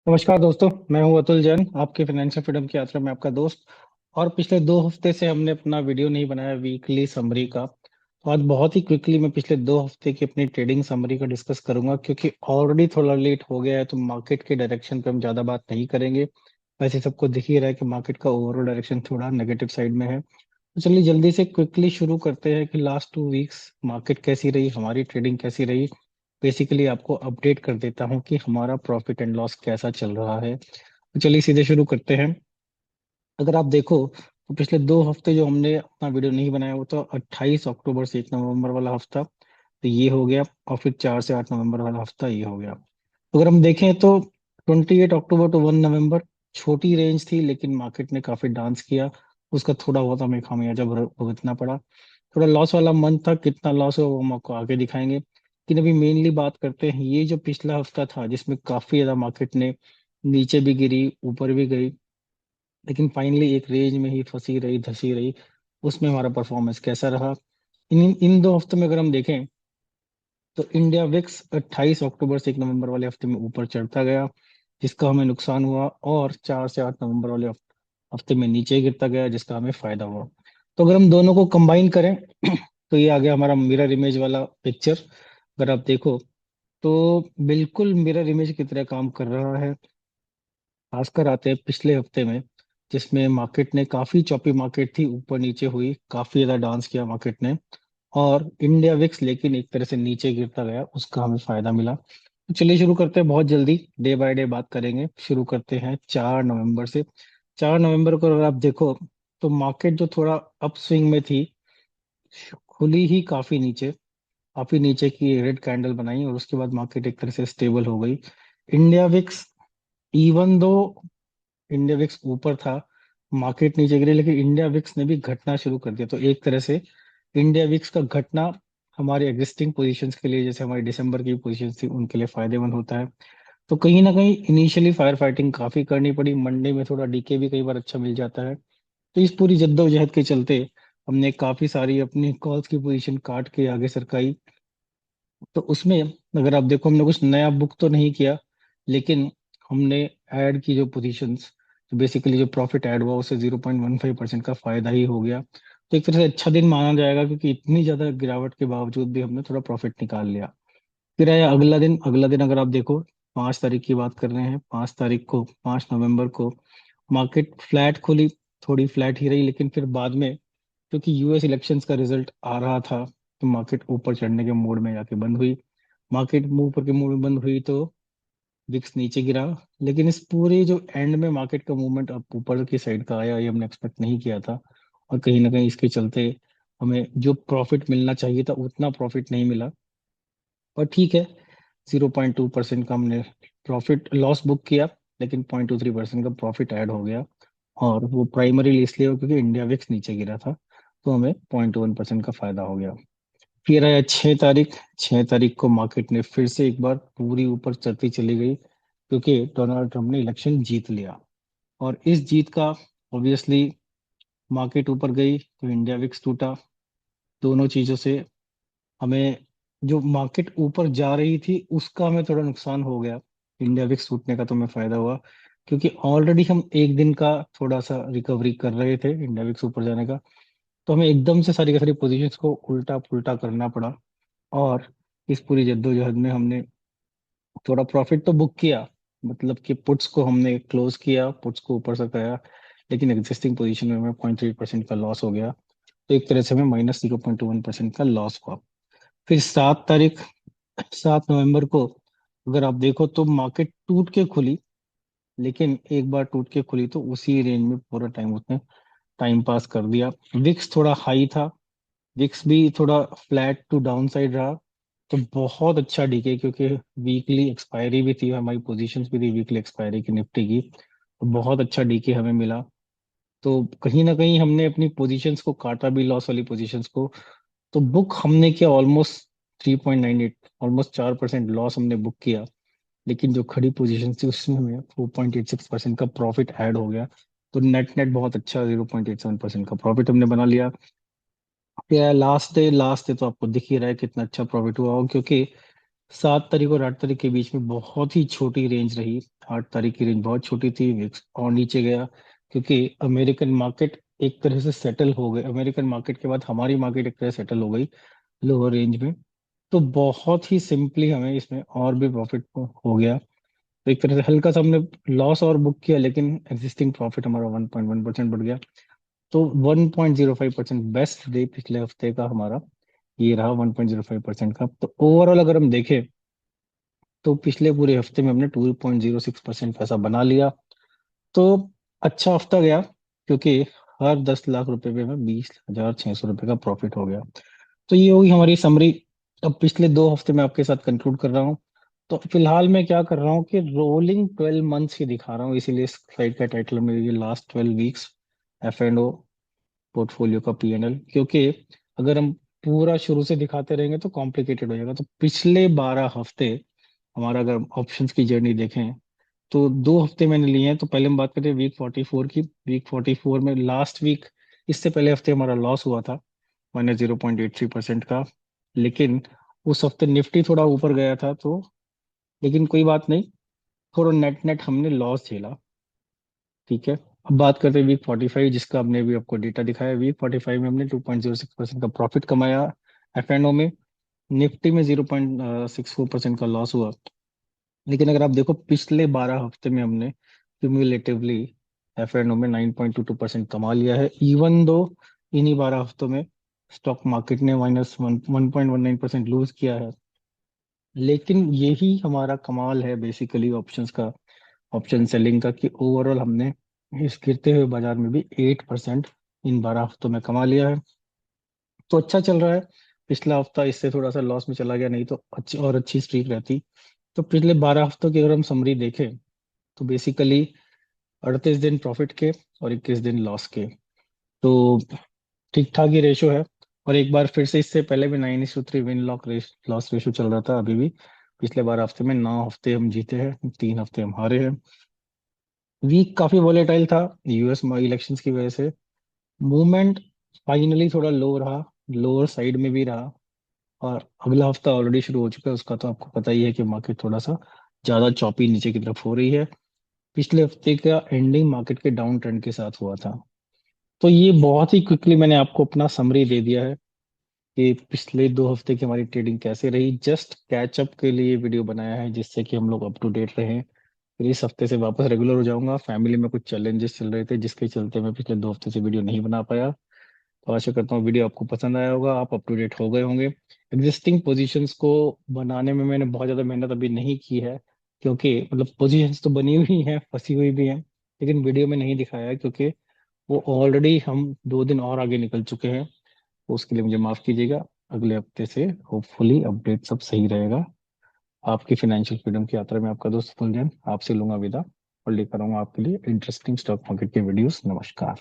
नमस्कार दोस्तों। मैं हूं अतुल जैन, आपके फाइनेंशियल फ्रीडम की यात्रा में आपका दोस्त। और पिछले 2 हफ्ते से हमने अपना वीडियो नहीं बनाया वीकली समरी का। तो आज बहुत ही क्विकली मैं पिछले 2 हफ्ते की अपनी ट्रेडिंग समरी का डिस्कस करूंगा, क्योंकि ऑलरेडी थोड़ा लेट हो गया है, तो मार्केट के डायरेक्शन पे हम ज़्यादा बात नहीं करेंगे। वैसे सबको दिख ही रहा है कि मार्केट का ओवरऑल डायरेक्शन थोड़ा नेगेटिव साइड में है। तो चलिए जल्दी से क्विकली शुरू करते हैं कि लास्ट 2 वीक्स मार्केट कैसी रही, हमारी ट्रेडिंग कैसी रही। बेसिकली आपको अपडेट कर देता हूँ कि हमारा प्रॉफिट एंड लॉस कैसा चल रहा है। तो चलिए सीधे शुरू करते हैं। अगर आप देखो तो पिछले 2 हफ्ते जो हमने अपना वीडियो नहीं बनाया वो तो 28 अक्टूबर से 1 नवंबर वाला हफ्ता, तो ये हो गया। और फिर 4 से 8 नवंबर वाला हफ्ता ये हो गया। तो अगर हम देखें तो 28 अक्टूबर टू 1 नवंबर छोटी रेंज थी, लेकिन मार्केट ने काफी डांस किया। उसका थोड़ा बहुत हमें खामियाजा भुगतना पड़ा। थोड़ा लॉस वाला मंथ था, कितना लॉस है वो हम आपको आगे दिखाएंगे। लेकिन अभी मेनली बात करते हैं ये जो पिछला हफ्ता था, जिसमें काफी ज्यादा मार्केट ने नीचे भी गिरी ऊपर भी गई, लेकिन फाइनली एक रेंज में ही फंसी रही धसी रही। उसमें हमारा परफॉर्मेंस कैसा रहा। इन इन 2 हफ्तों में अगर हम देखें तो इंडिया विक्स 28 अक्टूबर से 1 नवंबर वाले हफ्ते में ऊपर चढ़ता गया, जिसका हमें नुकसान हुआ। और 4 से 8 नवंबर वाले हफ्ते में नीचे गिरता गया, जिसका हमें फायदा हुआ। तो अगर हम दोनों को कंबाइन करें तो ये आ गया हमारा मिरर इमेज वाला पिक्चर। अगर आप देखो तो बिल्कुल मिरर इमेज की तरह काम कर रहा है। खासकर आते हैं पिछले हफ्ते में, जिसमें मार्केट ने काफी चॉपी मार्केट थी, ऊपर नीचे हुई, काफी ज्यादा डांस किया मार्केट ने। और इंडिया विक्स लेकिन एक तरह से नीचे गिरता गया, उसका हमें फायदा मिला। तो चलिए शुरू करते हैं, बहुत जल्दी डे बाय डे बात करेंगे। शुरू करते हैं 4 नवंबर से। 4 नवंबर को अगर आप देखो तो मार्केट जो थोड़ा अप स्विंग में थी, खुली ही काफी नीचे की रेड कैंडल बनाई, और उसके बाद मार्केट एक तरह से स्टेबल हो गई। India VIX, even though India VIX ऊपर था, मार्केट नीचे गिरी, लेकिन इंडिया विक्स ने भी घटना शुरू कर दिया। तो एक तरह से इंडिया विक्स का घटना हमारे एग्जिस्टिंग पोजीशंस के लिए, जैसे हमारी दिसंबर की पोजीशन थी, उनके लिए फायदेमंद होता है। तो कहीं ना कहीं इनिशियली फायर फाइटिंग काफी करनी पड़ी, मंडे में थोड़ा डीके भी कई बार अच्छा मिल जाता है। तो इस पूरी जद्दोजहद के चलते हमने काफी सारी अपनी कॉल्स की पोजीशन काट के आगे सरकाई। तो उसमें अगर आप देखो हमने कुछ नया बुक तो नहीं किया, लेकिन हमने ऐड की जो पोजीशंस, तो बेसिकली जो प्रॉफिट ऐड हुआ उसे 0.15% का फायदा ही हो गया। तो एक तरह से अच्छा दिन माना जाएगा, क्योंकि इतनी ज्यादा गिरावट के बावजूद भी हमने थोड़ा प्रॉफिट निकाल लिया। फिर आया अगला दिन अगर आप देखो, 5 तारीख की बात कर रहे हैं। 5 नवंबर को मार्केट फ्लैट खुली, थोड़ी फ्लैट ही रही, लेकिन फिर बाद में क्योंकि यूएस इलेक्शंस का रिजल्ट आ रहा था, तो मार्केट ऊपर चढ़ने के मोड में जाके बंद हुई। मार्केट मुंह ऊपर के मोड में बंद हुई तो विक्स नीचे गिरा। लेकिन इस पूरे जो एंड में मार्केट का मूवमेंट अब ऊपर की साइड का आया, ये हमने एक्सपेक्ट नहीं किया था। और कहीं ना कहीं इसके चलते हमें जो प्रॉफिट मिलना चाहिए था उतना प्रॉफिट नहीं मिला। और ठीक है, 0.2% का हमने प्रॉफिट लॉस बुक किया, लेकिन 0.23% का प्रॉफिट ऐड हो गया। और वो प्राइमरीली इसलिए हो क्योंकि इंडिया विक्स नीचे गिरा था, तो हमें 0.1% का फायदा हो गया। फिर आया 6 तारीख। 6 तारीख को मार्केट ने फिर से एक बार पूरी ऊपर चढ़ती चली गई, क्योंकि डोनाल्ड ट्रम्प ने इलेक्शन जीत लिया। और इस जीत का ऑब्वियसली मार्केट ऊपर गई तो इंडिया विक्स टूटा। दोनों चीजों से हमें, जो मार्केट ऊपर जा रही थी उसका हमें थोड़ा नुकसान हो गया। इंडिया विक्स टूटने का तो हमें फायदा हुआ, क्योंकि ऑलरेडी हम एक दिन का थोड़ा सा रिकवरी कर रहे थे इंडिया विक्स ऊपर जाने का। तो हमें एकदम से सारी की सारी पोजीशंस को उल्टा पुल्टा करना पड़ा। और इस पूरी जद्दोजहद में हमने थोड़ा प्रॉफिट तो बुक किया, मतलब कि पुट्स को हमने क्लोज किया, पुट्स को ऊपर से गया, लेकिन एग्जिस्टिंग पोजीशन में हमें 0.3% का लॉस हो गया। तो एक तरह से हमें -0.21% का लॉस हुआ। फिर 7 तारीख, 7 नवंबर को अगर आप देखो तो मार्केट टूट के खुली, लेकिन एक बार टूट के खुली तो उसी रेंज में पूरा टाइम उसने टाइम पास कर दिया। विक्स थोड़ा हाई था, विक्स भी थोड़ा फ्लैट टू डाउन साइड रहा। तो बहुत अच्छा डीके, क्योंकि वीकली एक्सपायरी भी थी, हमारी पोजीशंस भी थी वीकली एक्सपायरी की निफ्टी की, तो बहुत अच्छा डीके हमें मिला। तो कहीं ना कहीं हमने अपनी पोजीशंस को काटा भी, लॉस वाली पोजीशंस को। तो बुक हमने किया ऑलमोस्ट 3.98, ऑलमोस्ट 4% लॉस हमने बुक किया। लेकिन जो खड़ी पोजीशन थी उसमें हमें 4.86% का प्रॉफिट ऐड हो गया। तो नेट नेट बहुत अच्छा 0.87% का प्रॉफिट हमने बना लिया। या लास्ट डे तो आपको दिख ही रहा है कितना अच्छा प्रॉफिट हुआ हो, क्योंकि 7 तारीख और 8 तारीख के बीच में बहुत ही छोटी रेंज रही। 8 तारीख की रेंज बहुत छोटी थी, विक्स और नीचे गया, क्योंकि अमेरिकन मार्केट एक तरह से सेटल हो गए। अमेरिकन मार्केट के बाद हमारी मार्केट एक तरह सेटल हो गई लोअर रेंज में। तो बहुत ही सिंपली हमें इसमें और भी प्रॉफिट हो गया। तो एक तरह से हल्का सा हमने लॉस और बुक किया, लेकिन एग्जिस्टिंग प्रॉफिट हमारा 1.1% बढ़ गया। तो 1.05% बेस्ट डे पिछले हफ्ते का हमारा ये रहा, 1.05% का। तो ओवरऑल अगर हम देखें तो पिछले पूरे हफ्ते में हमने 2.06% पैसा बना लिया। तो अच्छा हफ्ता गया, क्योंकि हर 10 लाख रुपए पे हमें 20,600 रुपये का प्रॉफिट हो गया। तो ये होगी हमारी समरी। अब पिछले 2 हफ्ते में आपके साथ कंक्लूड कर रहा हूँ। तो फिलहाल मैं क्या कर रहा हूँ कि रोलिंग 12 मंथ्स की दिखा रहा हूँ, इसीलिए स्लाइड का टाइटल में ये लास्ट 12 वीक्स F&O पोर्टफोलियो का P&L। क्योंकि अगर हम पूरा शुरू से दिखाते रहेंगे तो कॉम्प्लिकेटेड हो जाएगा। तो पिछले 12 हफ्ते हमारा अगर ऑप्शंस की जर्नी देखें तो 2 हफ्ते मैंने लिए हैं। तो पहले हम बात करते हैं वीक 44 की। वीक 44 में लास्ट वीक, इससे पहले हफ्ते हमारा लॉस हुआ था -0.83% का। लेकिन उस हफ्ते निफ्टी थोड़ा ऊपर गया था, तो लेकिन कोई बात नहीं, थोड़ा नेट नेट हमने लॉस झेला। ठीक है। अब बात करते हैं वीक 45, जिसका हमने भी आपको डेटा दिखाया। वीक 45 में हमने 2.06% का प्रॉफिट कमाया F&O में। निफ्टी में 0.64% का लॉस हुआ। लेकिन अगर आप देखो पिछले 12 हफ्ते में हमने क्यूमुलेटिवली F&O में 9.22% कमा लिया है, इवन दो इन्हीं 12 हफ्तों में स्टॉक मार्केट ने -1.19% लूज किया है। लेकिन यही हमारा कमाल है बेसिकली ऑप्शंस का, ऑप्शन सेलिंग का, कि ओवरऑल हमने इस गिरते हुए बाजार में भी 8% इन 12 हफ्तों में कमा लिया है। तो अच्छा चल रहा है। पिछला हफ्ता इससे थोड़ा सा लॉस में चला गया, नहीं तो अच्छी और अच्छी स्ट्रीक रहती। तो पिछले 12 हफ्तों की अगर हम समरी देखें तो बेसिकली 38 दिन प्रॉफिट के और 21 दिन लॉस के। तो ठीक ठाक ही रेशो है। और एक बार फिर से, इससे पहले भी 9:3 विन लॉस रेशो चल रहा था। अभी भी पिछले 12 हफ्ते में 9 हफ्ते हम जीते हैं, 3 हफ्ते हम हारे हैं। वीक काफी वॉलेटाइल था यूएस इलेक्शंस की वजह से। मूवमेंट फाइनली थोड़ा लो रहा, लोअर साइड में भी रहा। और अगला हफ्ता ऑलरेडी शुरू हो चुका है, उसका तो आपको पता ही है कि मार्केट थोड़ा सा ज्यादा चॉपी नीचे की तरफ हो रही है। पिछले हफ्ते का एंडिंग मार्केट के डाउन ट्रेंड के साथ हुआ था। तो ये बहुत ही क्विकली मैंने आपको अपना समरी दे दिया है कि पिछले 2 हफ्ते की हमारी ट्रेडिंग कैसे रही। जस्ट कैचअप के लिए वीडियो बनाया है, जिससे कि हम लोग अप टू डेट रहें। फिर इस हफ्ते से वापस रेगुलर हो जाऊंगा। फैमिली में कुछ चैलेंजेस चल रहे थे, जिसके चलते मैं पिछले 2 हफ्ते से वीडियो नहीं बना पाया। तो आशा करता हूँ वीडियो आपको पसंद आया होगा, आप अप टू डेट हो गए होंगे। एग्जिस्टिंग पोजीशंस को बनाने में मैंने बहुत ज़्यादा मेहनत अभी नहीं की है, क्योंकि मतलब पोजीशंस तो बनी हुई हैं, फंसी हुई भी हैं, लेकिन वीडियो में नहीं दिखाया है, क्योंकि वो ऑलरेडी हम 2 दिन और आगे निकल चुके हैं। तो उसके लिए मुझे माफ़ कीजिएगा। अगले हफ्ते से होपफुली अपडेट सब सही रहेगा। आपकी फाइनेंशियल फ्रीडम की यात्रा में आपका दोस्त फुलजैन आपसे लूंगा विदा, और लेकर आऊंगा आपके लिए इंटरेस्टिंग स्टॉक मार्केट के वीडियोस। नमस्कार।